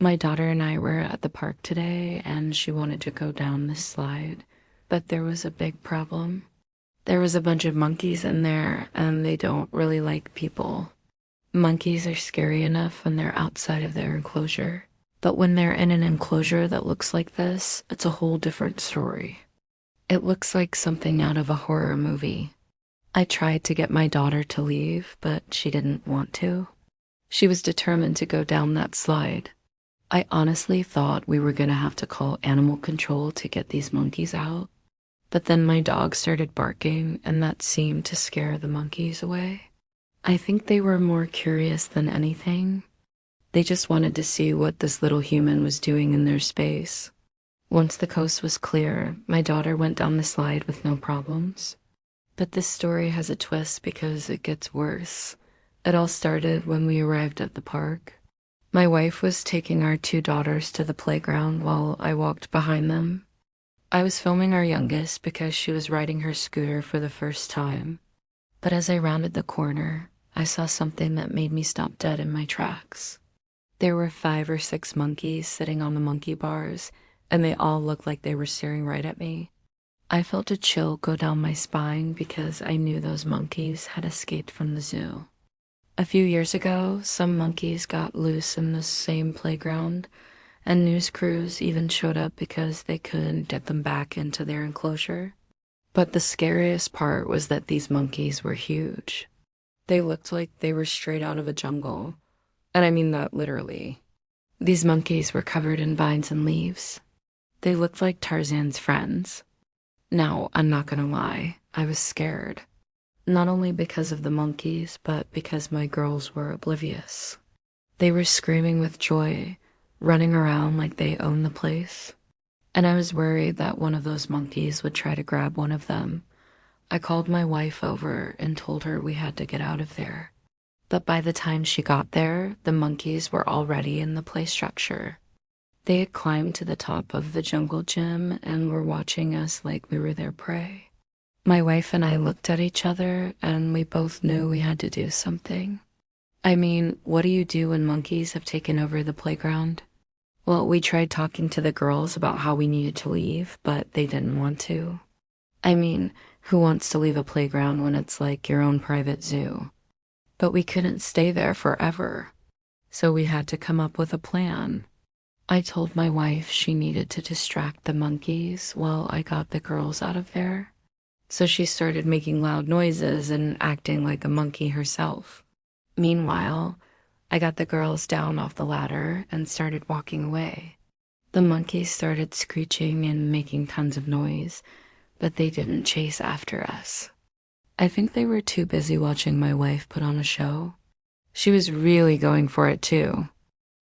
My daughter and I were at the park today and she wanted to go down this slide, but there was a big problem. There was a bunch of monkeys in there and they don't really like people. Monkeys are scary enough when they're outside of their enclosure, but when they're in an enclosure that looks like this, it's a whole different story. It looks like something out of a horror movie. I tried to get my daughter to leave, but she didn't want to. She was determined to go down that slide. I honestly thought we were gonna have to call animal control to get these monkeys out, but then my dog started barking and that seemed to scare the monkeys away. I think they were more curious than anything. They just wanted to see what this little human was doing in their space. Once the coast was clear, my daughter went down the slide with no problems. But this story has a twist because it gets worse. It all started when we arrived at the park. My wife was taking our two daughters to the playground while I walked behind them. I was filming our youngest because she was riding her scooter for the first time. But as I rounded the corner, I saw something that made me stop dead in my tracks. There were 5 or 6 monkeys sitting on the monkey bars, and they all looked like they were staring right at me. I felt a chill go down my spine because I knew those monkeys had escaped from the zoo. A few years ago, some monkeys got loose in the same playground, and news crews even showed up because they couldn't get them back into their enclosure. But the scariest part was that these monkeys were huge. They looked like they were straight out of a jungle, and I mean that literally. These monkeys were covered in vines and leaves. They looked like Tarzan's friends. Now, I'm not gonna lie, I was scared. Not only because of the monkeys, but because my girls were oblivious. They were screaming with joy, running around like they owned the place. And I was worried that one of those monkeys would try to grab one of them. I called my wife over and told her we had to get out of there. But by the time she got there, the monkeys were already in the play structure. They had climbed to the top of the jungle gym and were watching us like we were their prey. My wife and I looked at each other and we both knew we had to do something. I mean, what do you do when monkeys have taken over the playground? Well, we tried talking to the girls about how we needed to leave, but they didn't want to. I mean, who wants to leave a playground when it's like your own private zoo? But we couldn't stay there forever, so we had to come up with a plan. I told my wife she needed to distract the monkeys while I got the girls out of there. So she started making loud noises and acting like a monkey herself. Meanwhile, I got the girls down off the ladder and started walking away. The monkeys started screeching and making tons of noise, but they didn't chase after us. I think they were too busy watching my wife put on a show. She was really going for it too.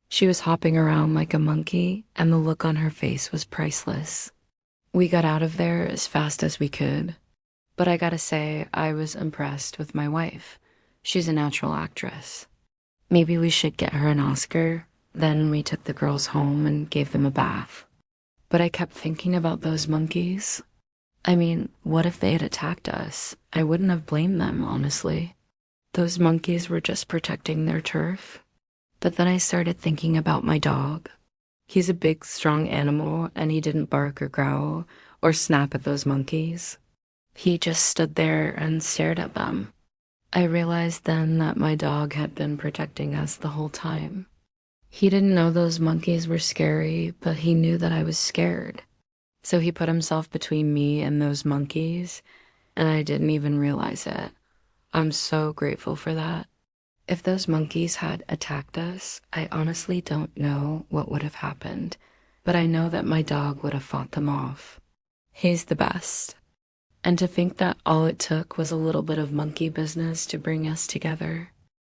She was hopping around like a monkey, and the look on her face was priceless. We got out of there as fast as we could. But I gotta say, I was impressed with my wife. She's a natural actress. Maybe we should get her an Oscar. Then we took the girls home and gave them a bath. But I kept thinking about those monkeys. I mean, what if they had attacked us? I wouldn't have blamed them, honestly. Those monkeys were just protecting their turf. But then I started thinking about my dog. He's a big, strong animal, and he didn't bark or growl or snap at those monkeys. He just stood there and stared at them. I realized then that my dog had been protecting us the whole time. He didn't know those monkeys were scary, but he knew that I was scared. So he put himself between me and those monkeys, and I didn't even realize it. I'm so grateful for that. If those monkeys had attacked us, I honestly don't know what would have happened, but I know that my dog would have fought them off. He's the best. And to think that all it took was a little bit of monkey business to bring us together.